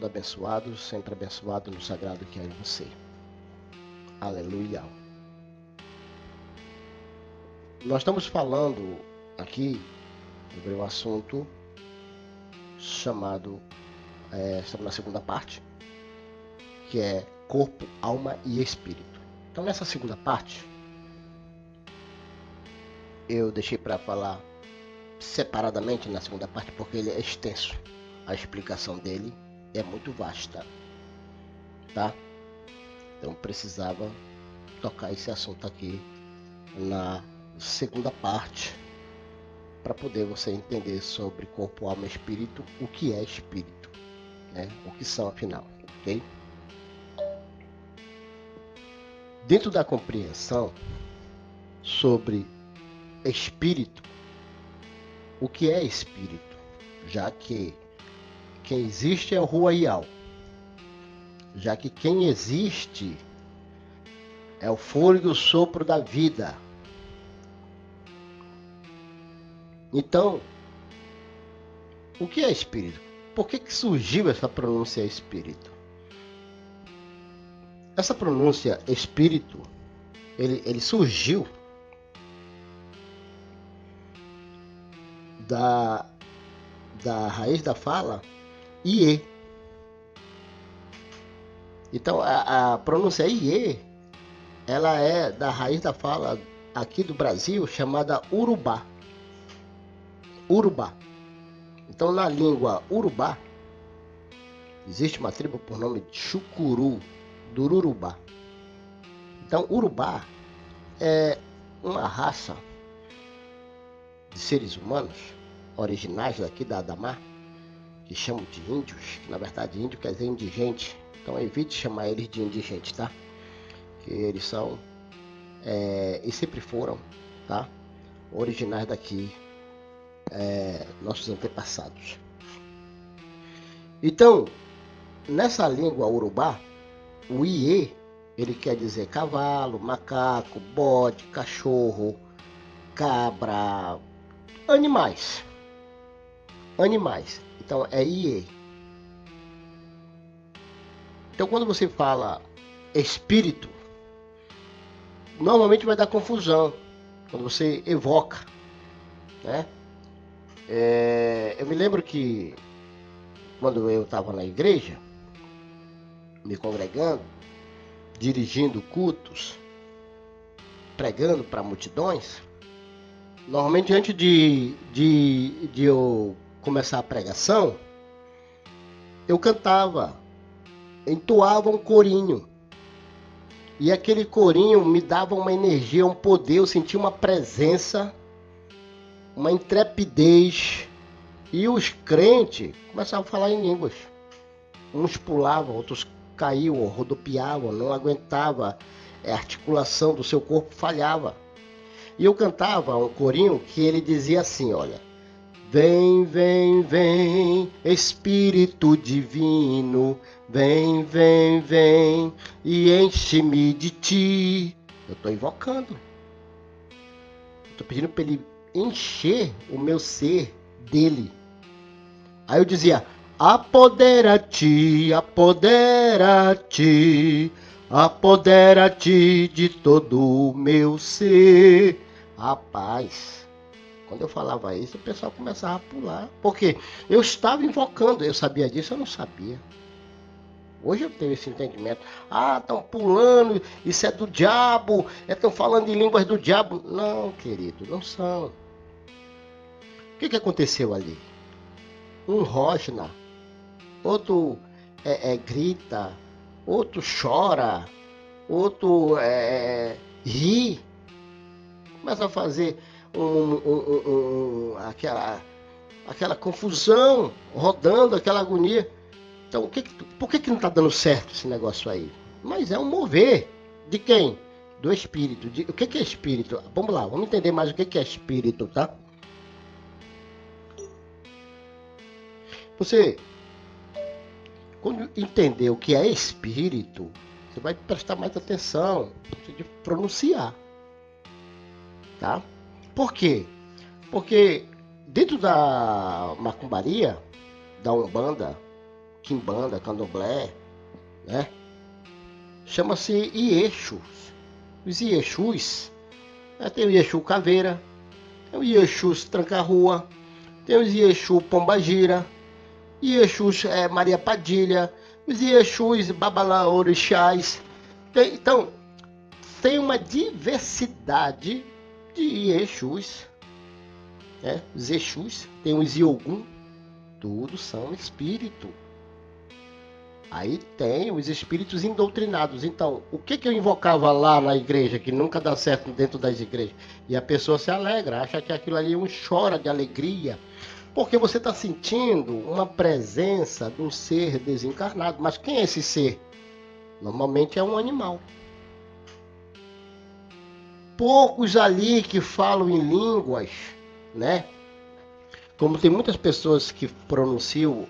todo abençoado, sempre abençoado no sagrado que é em você. Aleluia. Nós estamos falando aqui sobre um assunto chamado, estamos na segunda parte, que é corpo, alma e espírito. Então nessa segunda parte, eu deixei para falar separadamente na segunda parte porque ele é extenso. A explicação dele é muito vasta, tá? Então precisava tocar esse assunto aqui na segunda parte para poder você entender sobre corpo, alma e espírito, o que é espírito, né? O que são afinal, ok? Dentro da compreensão sobre espírito, o que é espírito? Já que quem existe é o Ruaial, já que quem existe é o fôlego e o sopro da vida. Então, o que é espírito? Por que surgiu essa pronúncia espírito? Essa pronúncia espírito, ele surgiu da raiz da fala IE. Então a pronúncia IE, ela é da raiz da fala aqui do Brasil chamada Urubá. Urubá. Então na língua Urubá existe uma tribo por nome de Chucuru do Urubá. Então Urubá é uma raça de seres humanos originais daqui da Adamar, que chamam de índios, que na verdade índio quer dizer indigente, então evite chamar eles de indigente, tá? Que eles são e sempre foram, tá? Originais daqui, nossos antepassados. Então, nessa língua urubá, o iê, ele quer dizer cavalo, macaco, bode, cachorro, cabra, animais. Então é iê. Então quando você fala espírito, normalmente vai dar confusão quando você evoca, né? Eu me lembro que quando eu estava na igreja, me congregando, dirigindo cultos, pregando para multidões, normalmente antes de eu começar a pregação, eu cantava, entoava um corinho. E aquele corinho me dava uma energia, um poder, eu sentia uma presença, uma intrepidez. E os crentes começavam a falar em línguas. Uns pulavam, outros caíam, rodopiavam, não aguentava, a articulação do seu corpo falhava. E eu cantava um corinho que ele dizia assim, olha: vem, vem, vem, Espírito Divino, vem, vem, vem, e enche-me de ti. Eu estou invocando. Estou pedindo para ele encher o meu ser dele. Aí eu dizia: apodera-te, apodera-te, apodera-te de todo o meu ser. Rapaz, quando eu falava isso, o pessoal começava a pular. Porque eu estava invocando. Eu sabia disso? Eu não sabia. Hoje eu tenho esse entendimento. Ah, estão pulando, isso é do diabo, estão falando em línguas do diabo. Não, querido, não são. O que aconteceu ali? Um rosna, outro grita, outro chora, outro ri. Começa a fazer aquela confusão, rodando, aquela agonia. Então, por que não está dando certo esse negócio aí? Mas é um mover. De quem? Do espírito. O que é espírito? Vamos lá, vamos entender mais o que é espírito, tá? Você, quando entender o que é espírito, você vai prestar mais atenção de pronunciar, tá? Por quê? Porque dentro da macumbaria, da umbanda, quimbanda, candomblé, né? Chama-se Iexus. Os Iexus, tem o Iexu Caveira, tem o Iexus Tranca-Rua, tem os Iexu Pombagira, Iexus Maria Padilha, os Iexus Babalaorixás. Então, tem uma diversidade de Iexus, né? Os Exus, tem os Iogum, todos são espírito. Aí tem os espíritos indoutrinados. Então, o que eu invocava lá na igreja, que nunca dá certo dentro das igrejas? E a pessoa se alegra, acha que aquilo ali chora de alegria, porque você está sentindo uma presença de um ser desencarnado. Mas quem é esse ser? Normalmente é um animal. Poucos ali que falam em línguas, né? Como tem muitas pessoas que pronunciam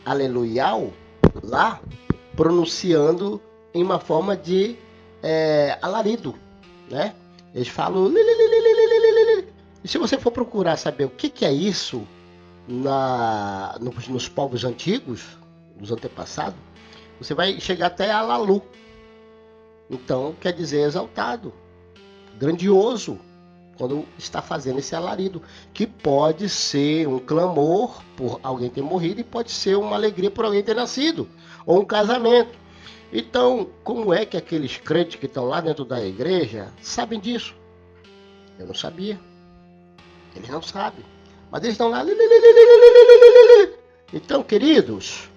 aleluial lá, pronunciando em uma forma de alarido, né? Eles falam e se você for procurar saber o que é isso nos povos antigos, dos antepassados, você vai chegar até Alalu. Então quer dizer exaltado, grandioso, quando está fazendo esse alarido, que pode ser um clamor por alguém ter morrido e pode ser uma alegria por alguém ter nascido, ou um casamento. Então, como é que aqueles crentes que estão lá dentro da igreja sabem disso? Eu não sabia. Eles não sabem. Mas eles estão lá. Então, queridos,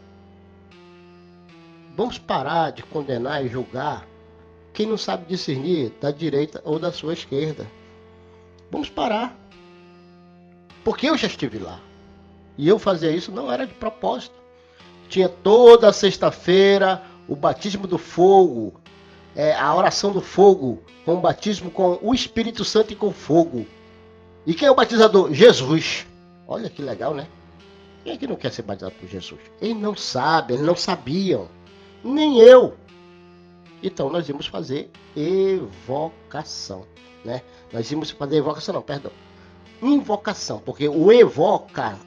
vamos parar de condenar e julgar quem não sabe discernir da direita ou da sua esquerda. Vamos parar. Porque eu já estive lá. E eu fazia isso não era de propósito. Tinha toda sexta-feira o batismo do fogo. A oração do fogo. Com o batismo com o Espírito Santo e com fogo. E quem é o batizador? Jesus. Olha que legal, né? Quem é que não quer ser batizado por Jesus? Eles não sabem, eles não sabiam. Nem eu. Então nós íamos fazer evocação. Né? Nós íamos fazer evocação, não, perdão. Invocação, porque o evocar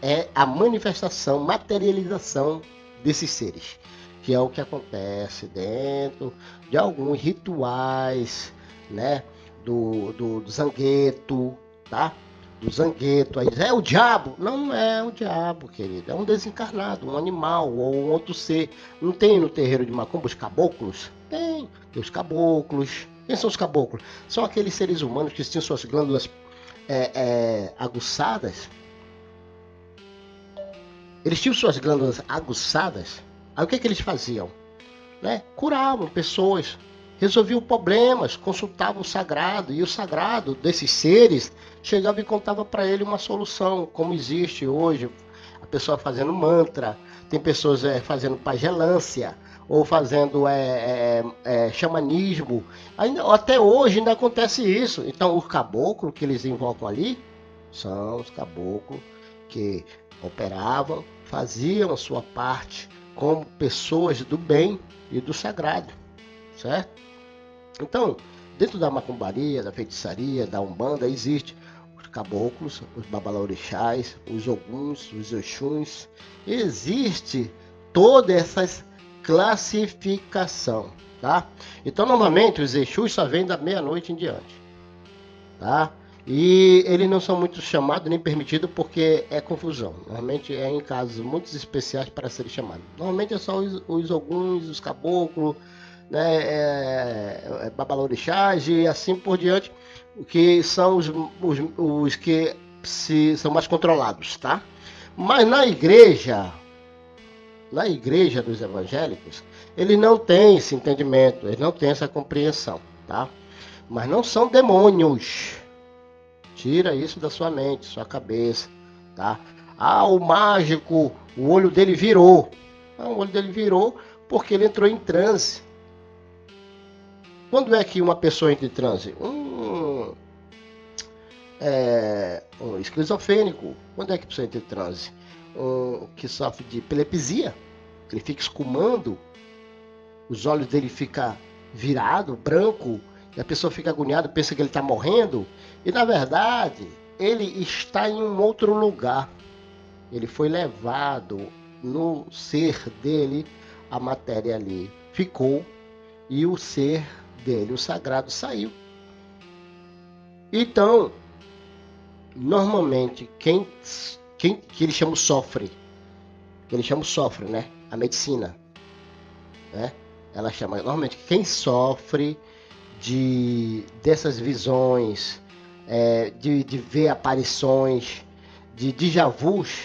é a manifestação, materialização desses seres, que é o que acontece dentro de alguns rituais, né? Do zangueto, tá? Do zangueto, aí é o diabo? Não, não é o diabo, querido, é um desencarnado, um animal ou um outro ser. Não tem no terreiro de Macumba os caboclos? Tem os caboclos. Quem são os caboclos? São aqueles seres humanos que tinham suas glândulas aguçadas. Eles tinham suas glândulas aguçadas. Aí o que eles faziam? Né? Curavam pessoas, resolviam problemas, consultavam o sagrado. E o sagrado desses seres chegava e contava para ele uma solução, como existe hoje. A pessoa fazendo mantra, tem pessoas fazendo pagelância, ou fazendo xamanismo. Até hoje ainda acontece isso. Então os caboclos que eles invocam ali são os caboclos que operavam, faziam a sua parte como pessoas do bem e do sagrado, certo? Então, dentro da macumbaria, da feitiçaria, da umbanda, existe os caboclos, os babalaorixás, os oguns, os oxuns. Existe todas essas classificação, tá? Então, normalmente, os Exus só vêm da meia-noite em diante, tá? E eles não são muito chamados nem permitidos porque é confusão. Normalmente é em casos muito especiais para serem chamados. Normalmente é só os oguns, os caboclos, né? Babalorixás e assim por diante, que são os que são mais controlados, tá? Mas na igreja dos evangélicos, eles não têm esse entendimento, eles não têm essa compreensão, tá? Mas não são demônios. Tira isso da sua mente, sua cabeça, tá? O mágico, o olho dele virou. O olho dele virou porque ele entrou em transe. Quando é que uma pessoa entra em transe? Um esquizofrênico. Quando é que a pessoa entra em transe? Que sofre de epilepsia, ele fica escumando, os olhos dele ficam virados, branco, e a pessoa fica agoniada, pensa que ele está morrendo, e na verdade ele está em um outro lugar. Ele foi levado no ser dele, a matéria ali ficou e o ser dele, o sagrado, saiu. Então, normalmente, quem que eles chamam sofre, né? A medicina, né? Ela chama, normalmente, quem sofre dessas visões, de ver aparições, de déjà vus,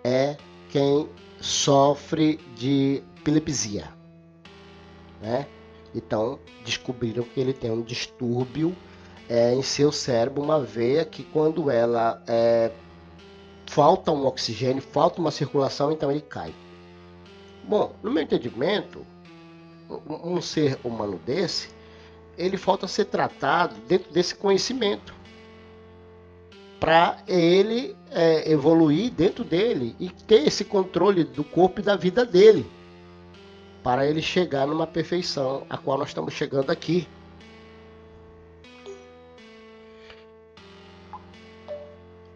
é quem sofre de epilepsia, né? Então, descobriram que ele tem um distúrbio em seu cérebro, uma veia que quando ela falta um oxigênio, falta uma circulação, então ele cai. Bom, no meu entendimento, um ser humano desse, ele falta ser tratado dentro desse conhecimento, para ele evoluir dentro dele e ter esse controle do corpo e da vida dele, para ele chegar numa perfeição a qual nós estamos chegando aqui.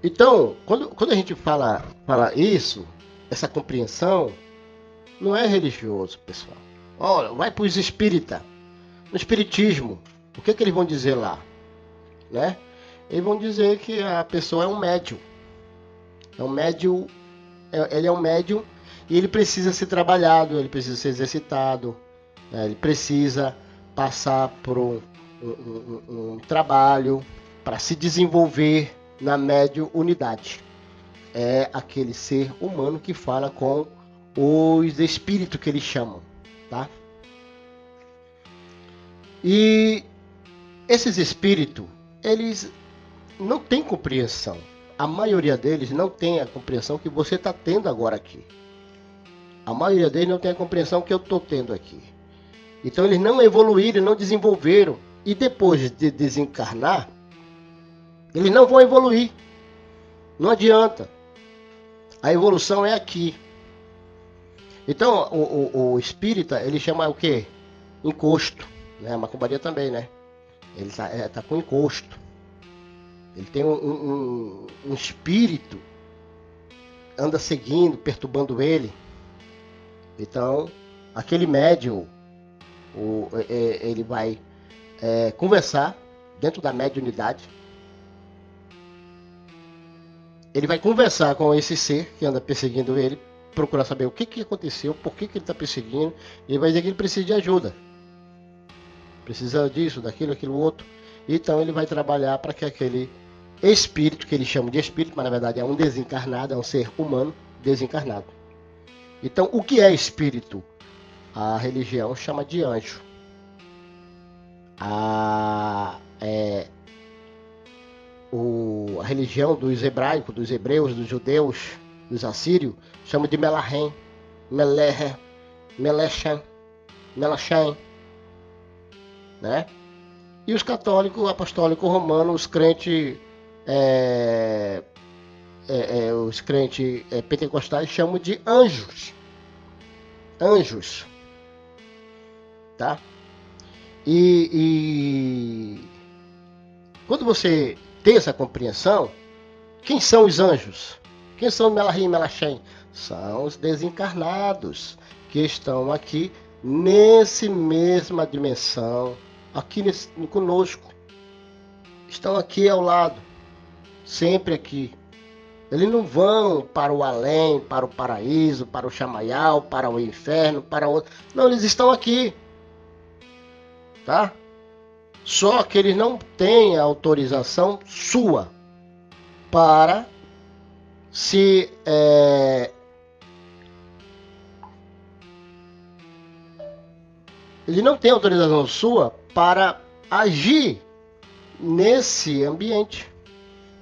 Então, quando a gente fala isso, essa compreensão, não é religioso, pessoal. Olha, vai para os espíritas, no espiritismo, o que eles vão dizer lá, né? Eles vão dizer que a pessoa é um médium. Ele é um médium e ele precisa ser trabalhado, ele precisa ser exercitado, né? Ele precisa passar por um trabalho para se desenvolver na mediunidade. É aquele ser humano que fala com os espíritos que eles chamam, tá? E esses espíritos, eles não têm compreensão. A maioria deles não tem a compreensão que você está tendo agora aqui. A maioria deles não tem a compreensão que eu estou tendo aqui. Então eles não evoluíram, não desenvolveram. E depois de desencarnar, eles não vão evoluir. Não adianta. A evolução é aqui. Então o espírita, ele chama o quê? Encosto. Né? A macumbaria também, né? Ele tá com encosto. Ele tem um espírito, anda seguindo, perturbando ele. Então, aquele médium, ele vai conversar dentro da mediunidade. Ele vai conversar com esse ser que anda perseguindo ele, procurar saber o que aconteceu, por que ele está perseguindo. E ele vai dizer que ele precisa de ajuda. Precisa disso, daquilo, aquilo outro. Então ele vai trabalhar para que aquele espírito, que eles chamam de espírito, mas na verdade é um desencarnado, é um ser humano desencarnado. Então, o que é espírito? A religião chama de anjo. A religião dos hebraicos, dos hebreus, dos judeus, dos assírios, chama de Melahem, Melehe, Melechem, né? E os católicos, apostólicos romanos, os crentes pentecostais chamam de anjos. Anjos. Tá? E quando você tem essa compreensão, quem são os anjos? Quem são Melahim e Melachem? São os desencarnados que estão aqui nessa mesma dimensão, aqui conosco. Estão aqui ao lado, sempre aqui. Eles não vão para o além, para o paraíso, para o chamaial, para o inferno, para outro. Não, eles estão aqui. Tá? Só que eles não têm a autorização sua para se ele não tem autorização sua para agir nesse ambiente.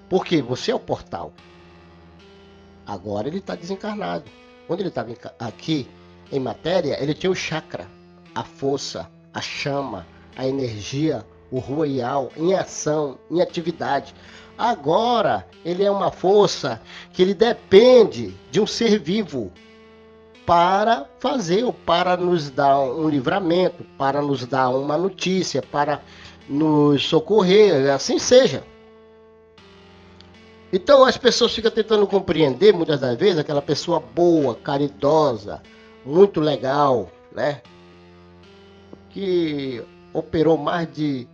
Porque você é o portal. Agora ele está desencarnado. Quando ele estava aqui em matéria, ele tinha o chakra, a força, a chama, a energia, o royal, em ação, em atividade. Agora ele é uma força que ele depende de um ser vivo para fazer, ou para nos dar um livramento, para nos dar uma notícia, para nos socorrer, assim seja. Então as pessoas ficam tentando compreender, muitas das vezes, aquela pessoa boa, caridosa, muito legal, né? Que operou mais de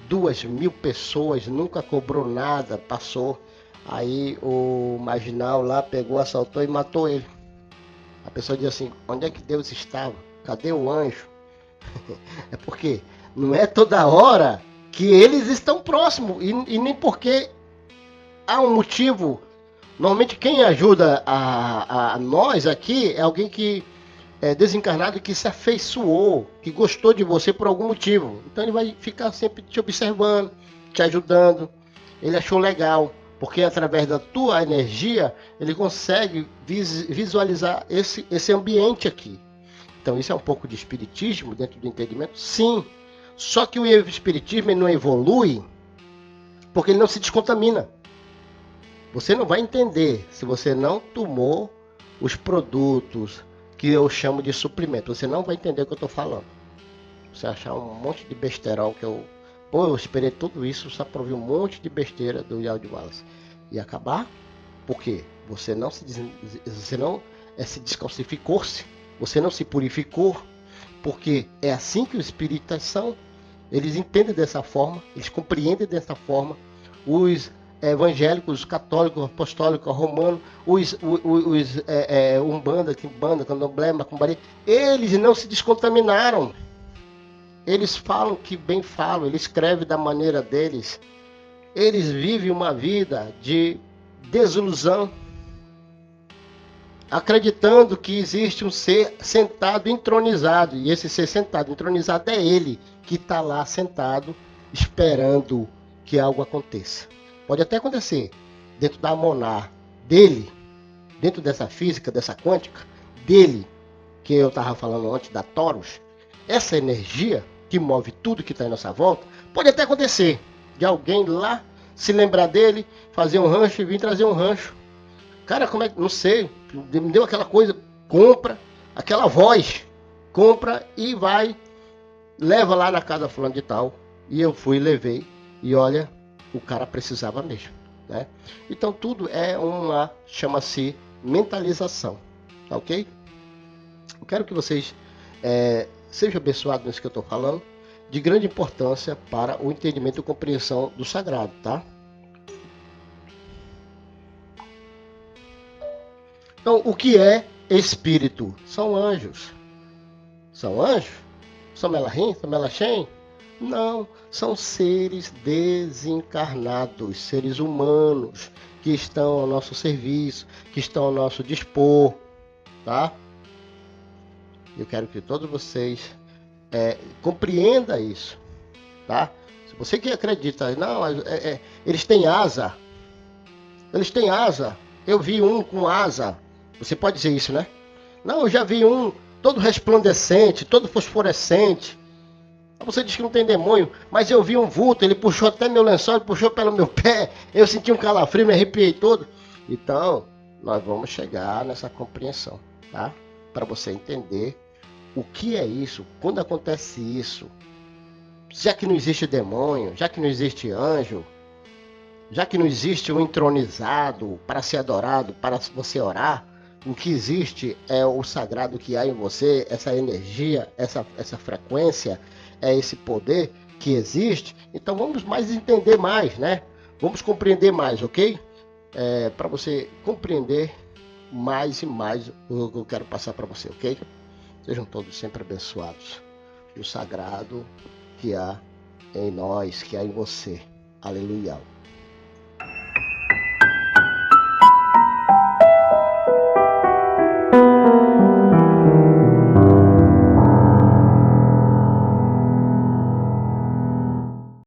2.000 pessoas, nunca cobrou nada, passou. Aí o marginal lá pegou, assaltou e matou ele. A pessoa diz assim, onde é que Deus estava? Cadê o anjo? É porque não é toda hora que eles estão próximos, e nem porque há um motivo. Normalmente quem ajuda a nós aqui é alguém que é desencarnado, que se afeiçoou, que gostou de você por algum motivo. Então ele vai ficar sempre te observando, te ajudando. Ele achou legal, porque através da tua energia ele consegue visualizar esse ambiente aqui. Então isso é um pouco de espiritismo dentro do entendimento? Sim. Só que o espiritismo ele não evolui porque ele não se descontamina. Você não vai entender se você não tomou os produtos que eu chamo de suplemento. Você não vai entender o que eu estou falando. Você achar um monte de besterol que eu... Pô, eu esperei tudo isso só para ouvir um monte de besteira do Yao de Wallace. E acabar? Por quê? Você não se descalcificou-se. Você não se purificou. Porque é assim que os espíritas são. Eles entendem dessa forma. Eles compreendem dessa forma. Os evangélicos, católicos, apostólicos, romanos, os umbanda, quimbanda, candomblé, macumbaria, eles não se descontaminaram. Eles falam que bem falam, eles escrevem da maneira deles. Eles vivem uma vida de desilusão, acreditando que existe um ser sentado entronizado, e esse ser sentado entronizado é ele que está lá sentado esperando que algo aconteça. Pode até acontecer dentro da monar dele, dentro dessa física, dessa quântica, dele, que eu estava falando antes, da Torus, essa energia que move tudo que está em nossa volta, pode até acontecer de alguém lá se lembrar dele, fazer um rancho e vir trazer um rancho. Cara, como é que, não sei, me deu aquela coisa, compra, aquela voz, compra e vai, leva lá na casa fulano de tal. E eu fui, levei, e olha, o cara precisava mesmo, né? Então tudo é uma, chama-se mentalização, tá ok? Eu quero que vocês sejam abençoados nisso que eu estou falando, de grande importância para o entendimento e compreensão do sagrado, tá? Então, o que é espírito? São anjos. São anjos? São Melahim? São Melachem? Não, são seres desencarnados, seres humanos, que estão ao nosso serviço, que estão ao nosso dispor, tá? Eu quero que todos vocês compreendam isso, tá? Se você que acredita, não, eles têm asa, eu vi um com asa, você pode dizer isso, né? Não, eu já vi um todo resplandecente, todo fosforescente. Você diz que não tem demônio, mas eu vi um vulto, ele puxou até meu lençol, ele puxou pelo meu pé, eu senti um calafrio, me arrepiei todo. Então, nós vamos chegar nessa compreensão, tá? Para você entender o que é isso, quando acontece isso, já que não existe demônio, já que não existe anjo, já que não existe um entronizado para ser adorado, para você orar, o que existe é o sagrado que há em você, essa energia, essa frequência, é esse poder que existe. Então vamos mais entender mais, né? Vamos compreender mais, ok? Para você compreender mais e mais o que eu quero passar para você, ok? Sejam todos sempre abençoados. O sagrado que há em nós, que há em você. Aleluia.